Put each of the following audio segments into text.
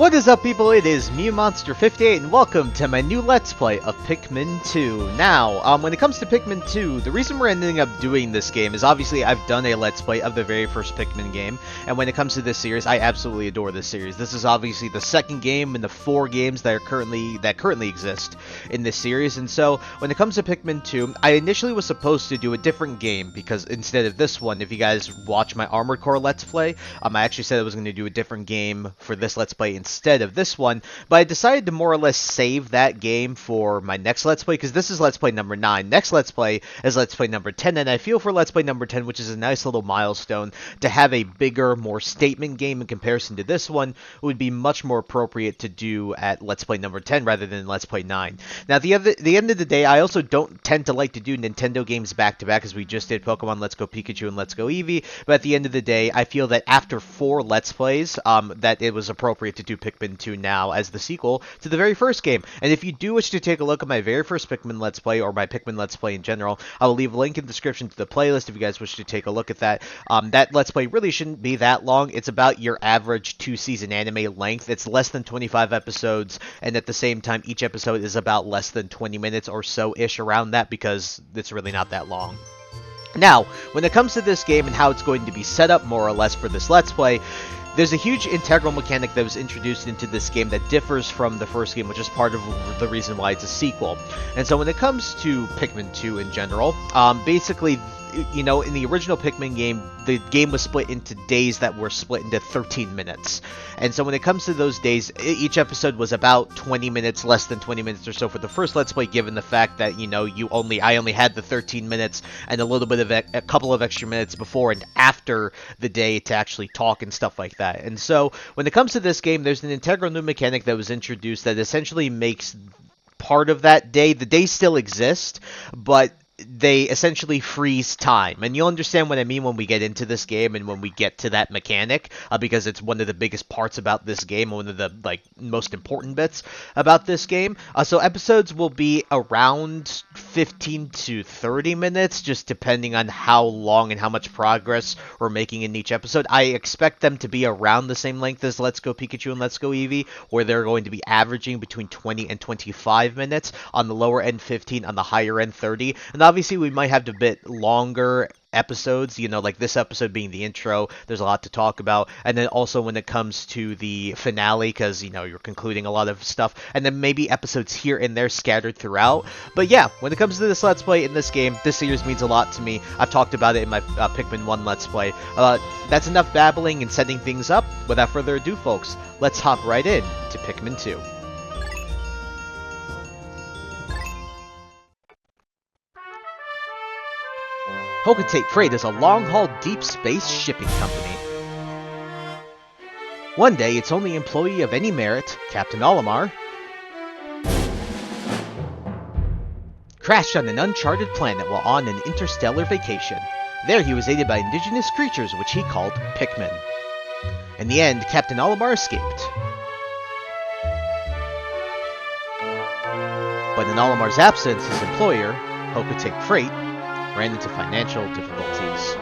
What is up, people? It is me, Monster58, and welcome to my new Let's Play of Pikmin 2. Now, when it comes to Pikmin 2, the reason we're ending up doing this game is obviously I've done a Let's Play of the very first Pikmin game, and when it comes to this series, I absolutely adore this series. This is obviously the second game in the 4 games that currently exist in this series, and so when it comes to Pikmin 2, I initially was supposed to do a different game, because instead of this one, if you guys watch my Armored Core Let's Play, I actually said I was going to do a different game for this Let's Play instead of this one, but I decided to more or less save that game for my next Let's Play, because this is Let's Play number 9. Next Let's Play is Let's Play number 10, and I feel for Let's Play number 10, which is a nice little milestone, to have a bigger, more statement game in comparison to this one would be much more appropriate to do at Let's Play number 10 rather than Let's Play 9. Now, at the end of the day, I also don't tend to like to do Nintendo games back-to-back, as we just did Pokemon Let's Go Pikachu and Let's Go Eevee, but at the end of the day, I feel that after 4 Let's Plays, that it was appropriate to do Pikmin 2 now as the sequel to the very first game. And if you do wish to take a look at my very first Pikmin Let's Play, or my Pikmin Let's Play in general, I will leave a link in the description to the playlist if you guys wish to take a look at that. That Let's Play really shouldn't be that long. It's about your average 2-season anime length. It's less than 25 episodes, and at the same time, each episode is about less than 20 minutes or so-ish, around that, because it's really not that long. Now, when it comes to this game and how it's going to be set up more or less for this Let's Play, there's a huge integral mechanic that was introduced into this game that differs from the first game, which is part of the reason why it's a sequel. And so when it comes to Pikmin 2 in general, basically, you know, in the original Pikmin game, the game was split into days that were split into 13 minutes. And so when it comes to those days, each episode was about 20 minutes, less than 20 minutes or so for the first Let's Play, given the fact that, you know, I only had the 13 minutes and a little bit of a couple of extra minutes before and after the day to actually talk and stuff like that. And so when it comes to this game, there's an integral new mechanic that was introduced that essentially makes part of that day, the days still exist, but they essentially freeze time. And you'll understand what I mean when we get into this game and when we get to that mechanic, because it's one of the biggest parts about this game, one of the most important bits about this game. So episodes will be around 15 to 30 minutes, just depending on how long and how much progress we're making in each episode. I expect them to be around the same length as Let's Go Pikachu and Let's Go Eevee, where they're going to be averaging between 20 and 25 minutes, on the lower end 15, on the higher end 30, and obviously we might have a bit longer episodes, you know, like this episode being the intro. There's a lot to talk about, and then also when it comes to the finale, because, you know, you're concluding a lot of stuff, and then maybe episodes here and there scattered throughout. But yeah, when it comes to this Let's Play in this game, this series means a lot to me. I've talked about it in my Pikmin 1 Let's Play. That's enough babbling and setting things up. Without further ado, folks, let's hop right in to Pikmin 2. Hocotate Freight is a long-haul deep space shipping company. One day, its only employee of any merit, Captain Olimar, crashed on an uncharted planet while on an interstellar vacation. There he was aided by indigenous creatures which he called Pikmin. In the end, Captain Olimar escaped. But in Olimar's absence, his employer, Hocotate Freight, ran into financial difficulties.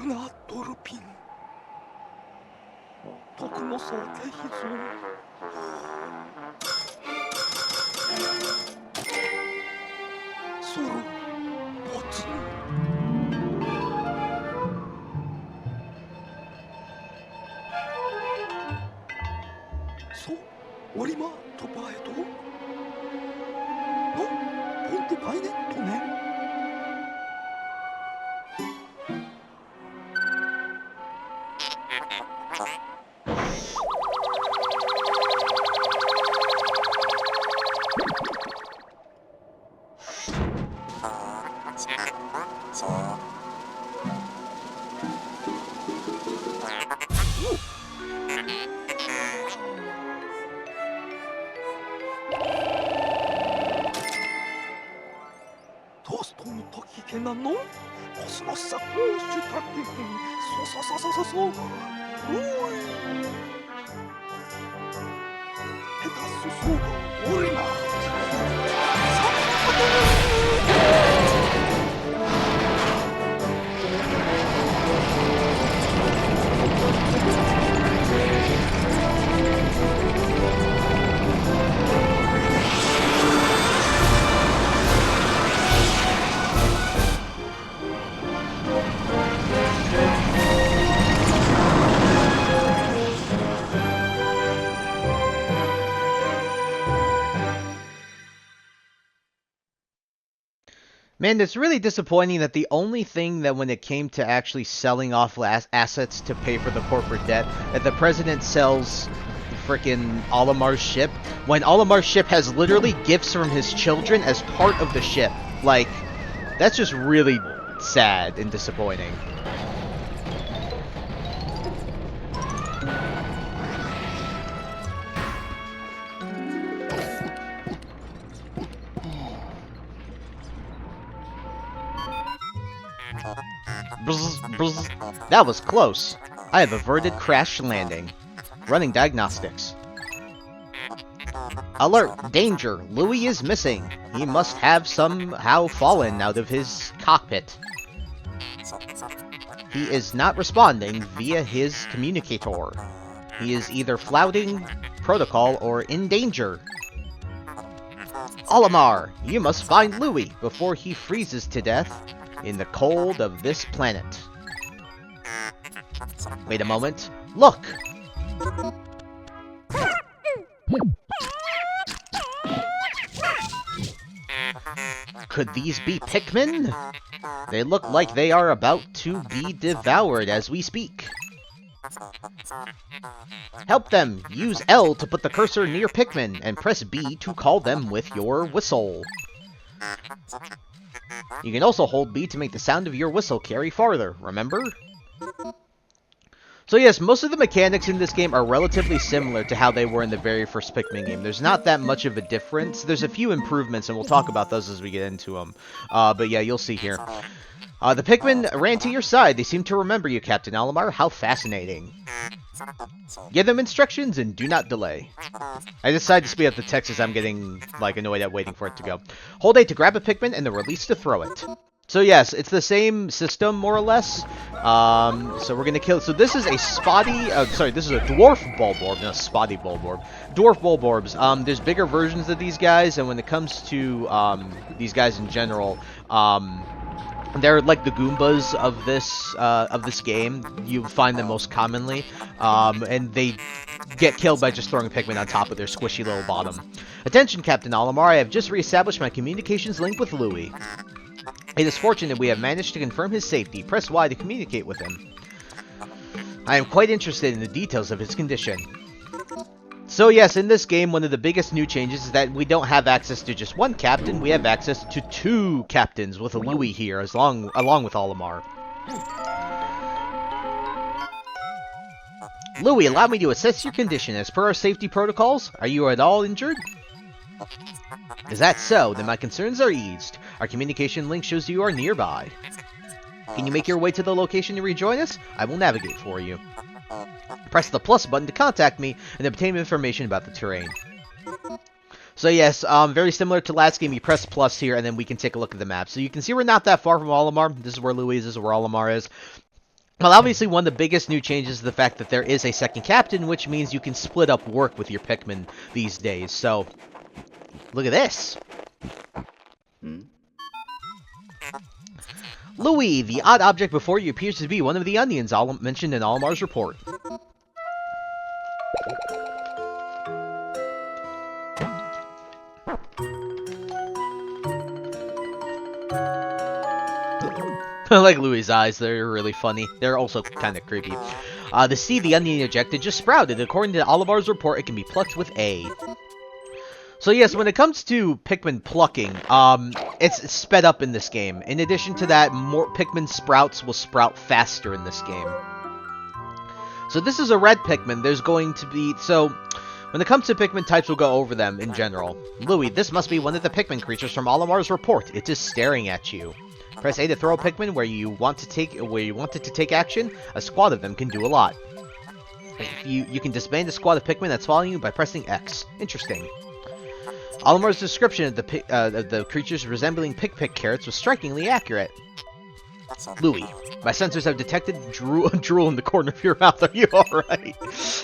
なドルフィン徳の層手秘蔵ソロ没소 오리마 토바에도 너 본드 바이네 토네 토스토노 토키 게나노 코스모스 고슈 타키 소소소소소소 우이 페타소소 오리마 Man, it's really disappointing that the only thing that when it came to actually selling off assets to pay for the corporate debt, that the president sells frickin' Olimar's ship, when Olimar's ship has literally gifts from his children as part of the ship. Like, that's just really sad and disappointing. Bzz, bzz. That was close. I have averted crash landing. Running diagnostics. Alert! Danger! Louis is missing. He must have somehow fallen out of his cockpit. He is not responding via his communicator. He is either flouting protocol or in danger. Olimar, you must find Louis before he freezes to death in the cold of this planet. Wait a moment. Look! Could these be Pikmin? They look like they are about to be devoured as we speak. Help them! Use L to put the cursor near Pikmin, and press B to call them with your whistle. You can also hold B to make the sound of your whistle carry farther, remember? So yes, most of the mechanics in this game are relatively similar to how they were in the very first Pikmin game. There's not that much of a difference. There's a few improvements, and we'll talk about those as we get into them. But yeah, you'll see here. The Pikmin ran to your side. They seem to remember you, Captain Olimar. How fascinating. Give them instructions and do not delay. I decided to speed up the text as I'm getting, like, annoyed at waiting for it to go. Hold A to grab a Pikmin and the release to throw it. So yes, it's the same system, more or less. So we're gonna kill... So this is a spotty... sorry, this is a dwarf Bulborb, not a spotty Bulborb. Dwarf Bulborbs. There's bigger versions of these guys, and when it comes to these guys in general, they're like the Goombas of this game. You find them most commonly, and they get killed by just throwing Pikmin on top of their squishy little bottom. Attention, Captain Olimar, I have just reestablished my communications link with Louis. It is fortunate we have managed to confirm his safety. Press Y to communicate with him. I am quite interested in the details of his condition. So yes, in this game, one of the biggest new changes is that we don't have access to just one captain, we have access to 2 captains with a Louis here, along with Olimar. Louis, allow me to assess your condition. As per our safety protocols, are you at all injured? Is that so? Then my concerns are eased. Our communication link shows you are nearby. Can you make your way to the location to rejoin us? I will navigate for you. Press the plus button to contact me and obtain information about the terrain. So yes, very similar to last game, you press plus here and then we can take a look at the map. So you can see we're not that far from Olimar. This is where Louis is, this is where Olimar is. Well, obviously, one of the biggest new changes is the fact that there is a second captain, which means you can split up work with your Pikmin these days. So, look at this. Louis, the odd object before you appears to be one of the onions mentioned in Olimar's report. I like Louis' eyes, they're really funny. They're also kind of creepy. The seed the onion ejected just sprouted. According to Olimar's report, it can be plucked with A. So yes, when it comes to Pikmin plucking, it's sped up in this game. In addition to that, more Pikmin sprouts will sprout faster in this game. So this is a red Pikmin. There's going to be... So, when it comes to Pikmin types, we'll go over them in general. Louis, this must be one of the Pikmin creatures from Olimar's report. It is staring at you. Press A to throw a Pikmin where you want it to take action. A squad of them can do a lot. You can disband a squad of Pikmin that's following you by pressing X. Interesting. Olimar's description of the creatures resembling pick carrots was strikingly accurate. Louis, my sensors have detected drool in the corner of your mouth. Are you alright?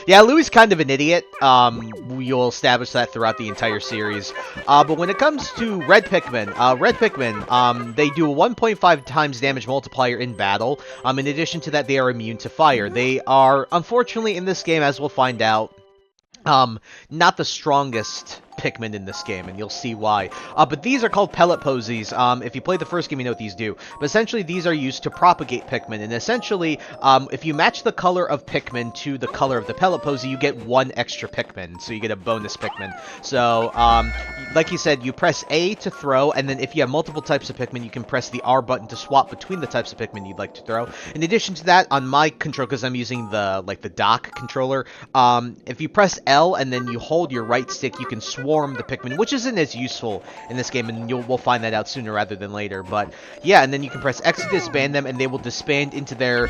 Yeah, Louis' kind of an idiot. You'll establish that throughout the entire series. But when it comes to Red Pikmin, they do a 1.5 times damage multiplier in battle. In addition to that, they are immune to fire. They are, unfortunately, in this game, as we'll find out, not the strongest Pikmin in this game, and you'll see why. But these are called pellet posies. If you played the first game, you know what these do. But essentially, these are used to propagate Pikmin, and essentially, if you match the color of Pikmin to the color of the pellet posy, you get one extra Pikmin, so you get a bonus Pikmin. So, like you said, you press A to throw, and then if you have multiple types of Pikmin, you can press the R button to swap between the types of Pikmin you'd like to throw. In addition to that, on my control, because I'm using the dock controller, if you press L and then you hold your right stick, you can swarm the Pikmin, which isn't as useful in this game, and we'll find that out sooner rather than later. But yeah, and then you can press X to disband them, and they will disband into their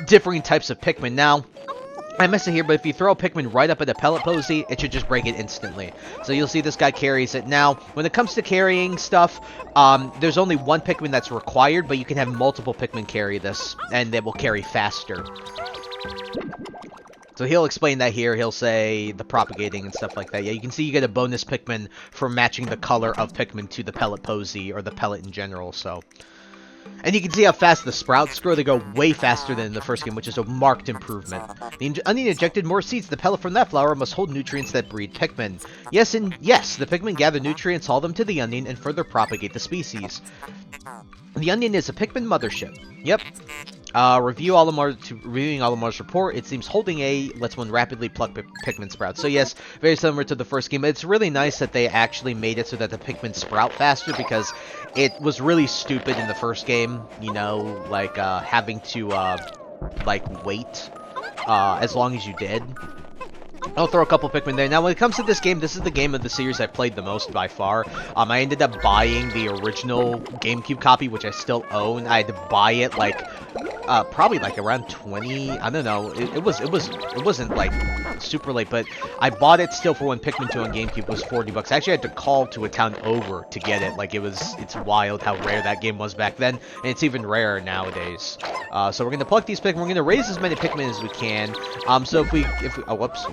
differing types of Pikmin. Now, I messed it here, but if you throw a Pikmin right up at a pellet posy, it should just break it instantly. So you'll see this guy carries it. Now, when it comes to carrying stuff, there's only one Pikmin that's required, but you can have multiple Pikmin carry this, and they will carry faster. So he'll explain that here. He'll say the propagating and stuff like that. Yeah, you can see you get a bonus Pikmin for matching the color of Pikmin to the pellet posy, or the pellet in general, so... And you can see how fast the sprouts grow. They go way faster than in the first game, which is a marked improvement. The onion ejected more seeds. The pellet from that flower must hold nutrients that breed Pikmin. Yes, and yes, the Pikmin gather nutrients, haul them to the onion, and further propagate the species. The onion is a Pikmin mothership. Yep. Reviewing Olimar's report, it seems holding A lets one rapidly pluck Pikmin sprouts. So yes, very similar to the first game. It's really nice that they actually made it so that the Pikmin sprout faster, because it was really stupid in the first game, you know, like, having to, like, wait, as long as you did. I'll throw a couple Pikmin there. Now, when it comes to this game, this is the game of the series I played the most by far. I ended up buying the original GameCube copy, which I still own. I had to buy it, like, probably, like, around 20, I don't know. It wasn't, like, super late, but I bought it still for when Pikmin 2 on GameCube was $40. I actually had to call to a town over to get it. Like, it's wild how rare that game was back then, and it's even rarer nowadays. So we're gonna pluck these Pikmin. We're gonna raise as many Pikmin as we can. So if we, oh, whoops.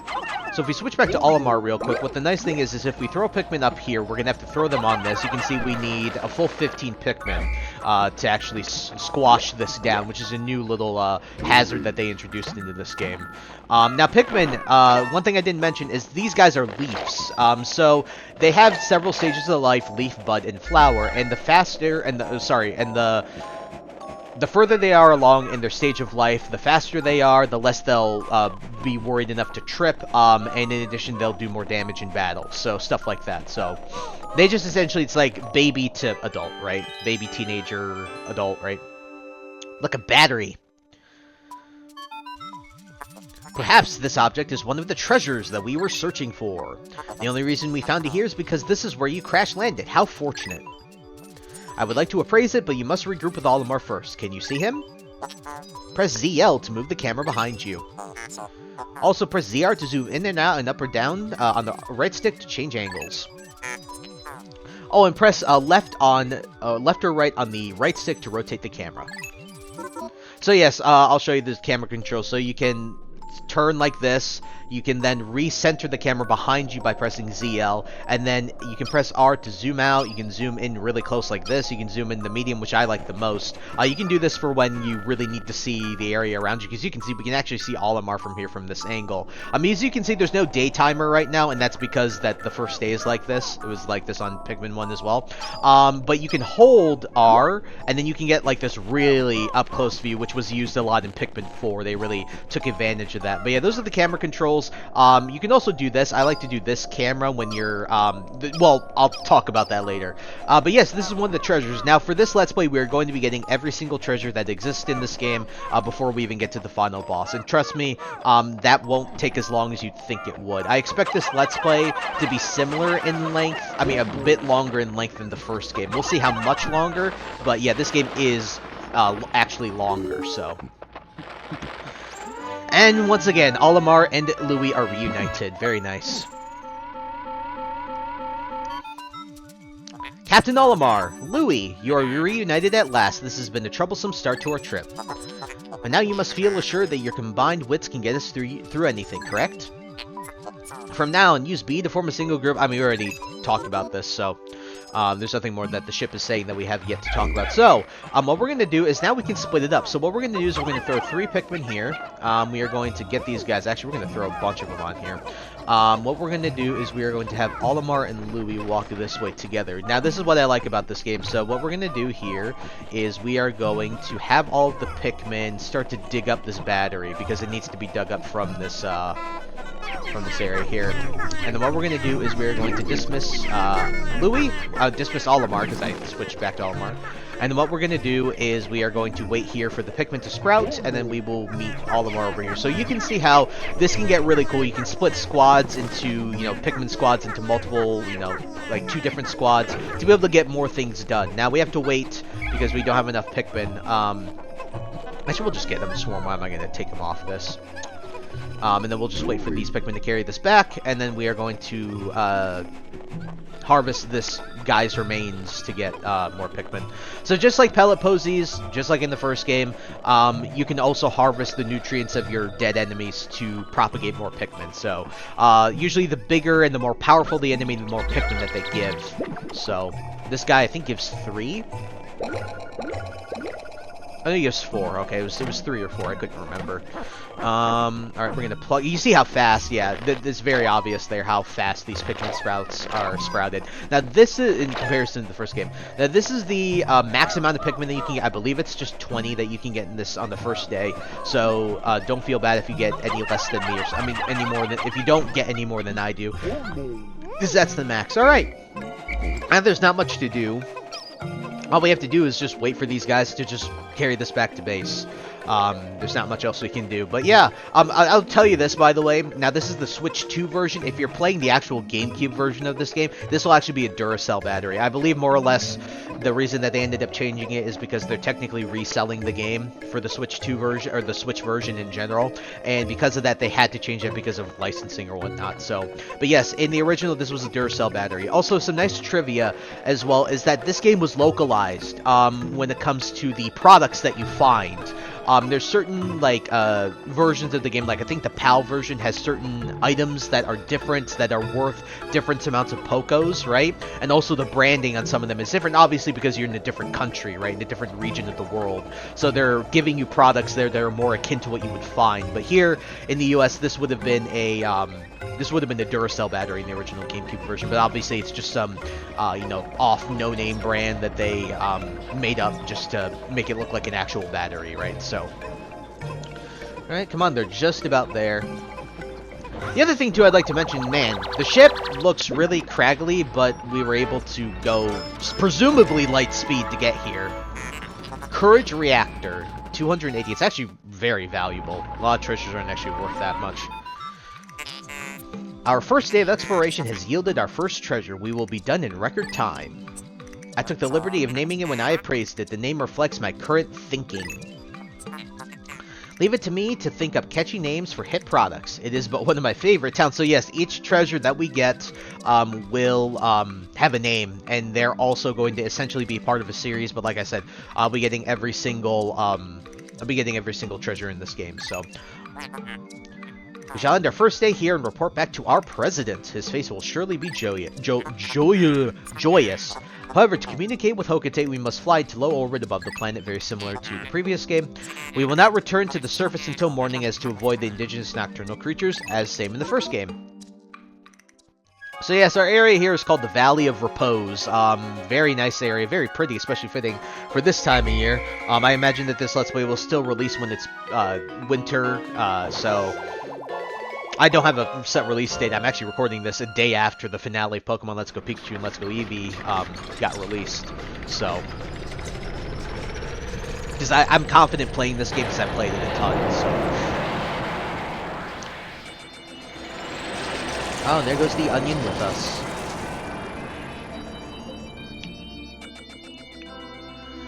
So if we switch back to Olimar real quick, what the nice thing is if we throw Pikmin up here, we're going to have to throw them on this. You can see we need a full 15 Pikmin to actually squash this down, which is a new little hazard that they introduced into this game. Now Pikmin, one thing I didn't mention is these guys are leaves. So they have several stages of life: leaf, bud, and flower. And the faster, and the further they are along in their stage of life, the faster they are, the less they'll be worried enough to trip, and in addition, they'll do more damage in battle, so stuff like that. So they just essentially, it's like baby to adult, right? Baby, teenager, adult, right? Like a battery. Perhaps this object is one of the treasures that we were searching for. The only reason we found it here is because this is where you crash landed. How fortunate. I would like to appraise it, but you must regroup with Olimar first. Can you see him? Press ZL to move the camera behind you. Also press ZR to zoom in and out and up or down on the right stick to change angles. Oh, and press left or right on the right stick to rotate the camera. So yes, I'll show you the camera control. So you can turn like this. You can then recenter the camera behind you by pressing ZL, and then you can press R to zoom out. You can zoom in really close like this. You can zoom in the medium, which I like the most. You can do this for when you really need to see the area around you, because you can see, we can actually see Olimar from here from this angle. As you can see, there's no day timer right now, and that's because that the first day is like this. It was like this on Pikmin 1 as well. But you can hold R, and then you can get like this really up close view, which was used a lot in Pikmin 4. They really took advantage of that. But yeah, those are the camera controls. You can also do this. I like to do this camera when you're, well, I'll talk about that later. But yes, this is one of the treasures. Now, for this Let's Play, we're going to be getting every single treasure that exists in this game before we even get to the final boss. And trust me, that won't take as long as you'd think it would. I expect this Let's Play to be similar in length. I mean, a bit longer in length than the first game. We'll see how much longer, but yeah, this game is actually longer, so... And once again, Olimar and Louis are reunited. Very nice. Captain Olimar, Louis, you are reunited at last. This has been a troublesome start to our trip. But now you must feel assured that your combined wits can get us through anything, correct? From now on, use B to form a single group. I mean, we already talked about this, so... there's nothing more that the ship is saying that we have yet to talk about. So, what we're going to do is now we can split it up. So what we're going to do is we're going to throw 3 Pikmin here. We are going to get these guys. Actually, we're going to throw a bunch of them on here. What we're going to do is we are going to have Olimar and Louis walk this way together. Now, this is what I like about this game. So what we're going to do here is we are going to have all of the Pikmin start to dig up this battery, because it needs to be dug up from this area here. And then what we're going to do is we're going to dismiss Louis, dismiss Olimar, because I switched back to Olimar. And then what we're going to do is we are going to wait here for the Pikmin to sprout, and then we will meet Olimar over here. So you can see how this can get really cool. You can split squads into, you know, Pikmin squads into multiple, you know, like 2 different squads to be able to get more things done. Now we have to wait because we don't have enough Pikmin. Actually, we'll just get them to swarm. Why am I going to take them off this? And then we'll just wait for these Pikmin to carry this back, and then we are going to harvest this guy's remains to get more Pikmin. So just like pellet posies, just like in the first game, you can also harvest the nutrients of your dead enemies to propagate more Pikmin. So usually the bigger and the more powerful the enemy, the more Pikmin that they give. So this guy, I think, gives 3. I think it was 4. Okay, it was 3 or 4. I couldn't remember. Alright, we're gonna plug. You see how fast? Yeah, it's very obvious there how fast these Pikmin sprouts are sprouted. Now, this is in comparison to the first game. Now, this is the max amount of Pikmin that you can get. I believe it's just 20 that you can get in this on the first day. So don't feel bad if you get any less than me, or I mean, any more than if you don't get any more than I do, because that's the max. All right, and there's not much to do. All we have to do is just wait for these guys to just carry this back to base. There's not much else we can do. But yeah, I'll tell you this, by the way. Now, this is the Switch 2 version. If you're playing the actual GameCube version of this game, this will actually be a Duracell battery. I believe more or less the reason that they ended up changing it is because they're technically reselling the game for the Switch 2 version, or the Switch version in general. And because of that, they had to change it because of licensing or whatnot. So, but yes, in the original, this was a Duracell battery. Also, some nice trivia as well is that this game was localized when it comes to the products that you find. There's certain, like, versions of the game, like I think the PAL version has certain items that are different, that are worth different amounts of Pokos, right? And also the branding on some of them is different, obviously, because you're in a different country, right? In a different region of the world. So they're giving you products there that are more akin to what you would find. But here in the US, this would have been a, the Duracell battery in the original GameCube version, but obviously it's just some, you know, off no-name brand that they made up just to make it look like an actual battery, right? So, alright, come on, they're just about there. The other thing, too, I'd like to mention, man, the ship looks really craggly, but we were able to go, presumably, light speed to get here. Courage Reactor, 280. It's actually very valuable. A lot of treasures aren't actually worth that much. Our first day of exploration has yielded our first treasure. We will be done in record time. I took the liberty of naming it when I appraised it. The name reflects my current thinking. Leave it to me to think up catchy names for hit products. It is but one of my favorite towns. So yes, each treasure that we get will have a name, and they're also going to essentially be part of a series. But like I said, I'll be getting every single I'll be getting every single treasure in this game, so. We shall end our first day here and report back to our president. His face will surely be joyous. However, to communicate with Hokate, we must fly to low orbit above the planet, very similar to the previous game. We will not return to the surface until morning as to avoid the indigenous nocturnal creatures, as same in the first game. So yes, our area here is called the Valley of Repose. Very nice area, very pretty, especially fitting for this time of year. I imagine that this Let's Play will still release when it's winter, so I don't have a set release date. I'm actually recording this a day after the finale of Pokemon Let's Go Pikachu and Let's Go Eevee got released. So, because I'm confident playing this game because I've played it a ton. So. Oh, there goes the onion with us.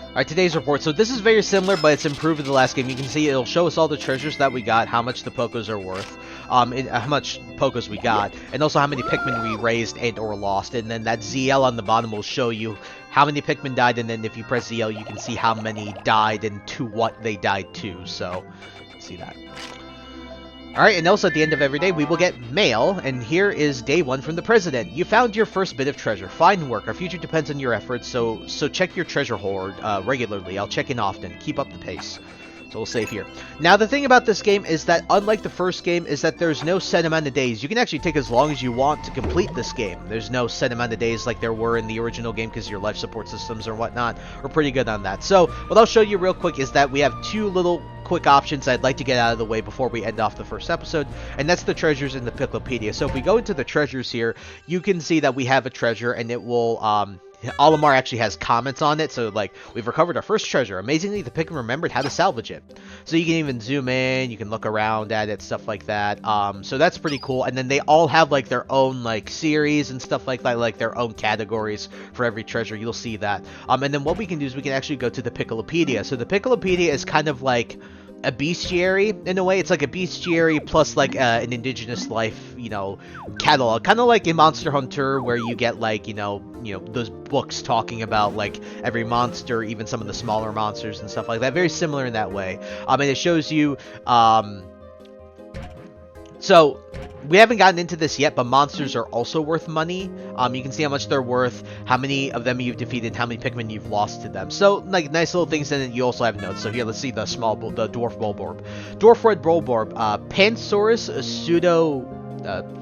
Alright, today's report. So this is very similar, but it's improved with the last game. You can see it'll show us all the treasures that we got, how much the Pokos are worth, how much Pokos we got, and also how many Pikmin we raised and or lost. And then that ZL on the bottom will show you how many Pikmin died, and then if you press ZL, you can see how many died and to what they died to. So, see that. Alright, and also at the end of every day, we will get mail, and here is day 1 from the president. You found your first bit of treasure. Fine work. Our future depends on your efforts, so check your treasure hoard regularly. I'll check in often. Keep up the pace. So we'll save here. Now, the thing about this game is that, unlike the first game, is that there's no set amount of days. You can actually take as long as you want to complete this game. There's no set amount of days like there were in the original game because your life support systems or whatnot are pretty good on that. So, what I'll show you real quick is that we have 2 little quick options I'd like to get out of the way before we end off the first episode, and that's the treasures in the Piclopedia. So if we go into the treasures here, you can see that we have a treasure, and it will, Olimar actually has comments on it, so like, we've recovered our first treasure. Amazingly, the Pikmin remembered how to salvage it. So you can even zoom in, you can look around at it, stuff like that. So that's pretty cool, and then they all have like their own like series and stuff like that, like their own categories for every treasure. You'll see that. And then what we can do is we can actually go to the Piclopedia. So the Piclopedia is kind of like a bestiary in a way. It's like a bestiary plus like an indigenous life, you know, catalog, kind of like in Monster Hunter where you get like, you know those books talking about like every monster, even some of the smaller monsters and stuff like that. Very similar in that way. And it shows you so we haven't gotten into this yet, but monsters are also worth money. You can see how much they're worth, how many of them you've defeated, how many Pikmin you've lost to them. So, like, nice little things, and then you also have notes. So here, let's see the Dwarf Bulborb. Dwarf Red Bulborb, Pansaurus,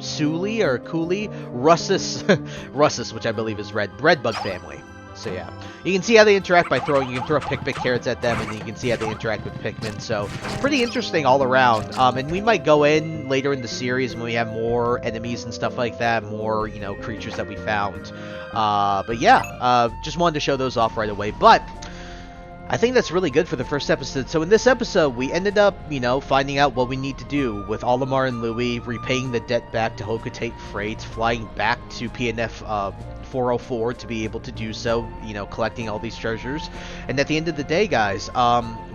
Suli, or Cooley, Russus, which I believe is Redbug family. So yeah, you can see how they interact by throwing. You can throw Pikmin carrots at them, and then you can see how they interact with Pikmin. So pretty interesting all around. And we might go in later in the series when we have more enemies and stuff like that, more creatures that we found. But yeah, just wanted to show those off right away. But I think that's really good for the first episode. So in this episode, we ended up, finding out what we need to do with Olimar and Louie, repaying the debt back to Hokate Freight, flying back to PNF 404 to be able to do so, collecting all these treasures. And at the end of the day, guys,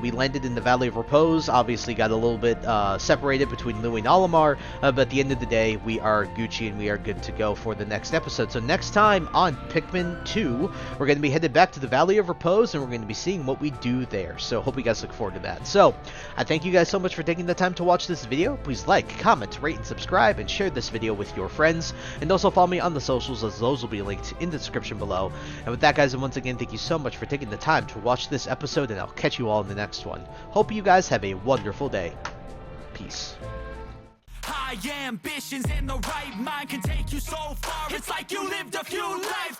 we landed in the Valley of Repose, obviously got a little bit separated between Louie and Olimar, but at the end of the day, we are Gucci and we are good to go for the next episode. So next time on Pikmin 2, we're going to be headed back to the Valley of Repose, and we're going to be seeing what we do there. So hope you guys look forward to that. So I thank you guys so much for taking the time to watch this video. Please like, comment, rate, and subscribe, and share this video with your friends. And also follow me on the socials, as those will be linked in the description below. And with that, guys, and once again, thank you so much for taking the time to watch this episode, and I'll catch you all in the next one. Hope you guys have a wonderful day. Peace. High ambitions and the right mind can take you so far. It's like you lived a few lives.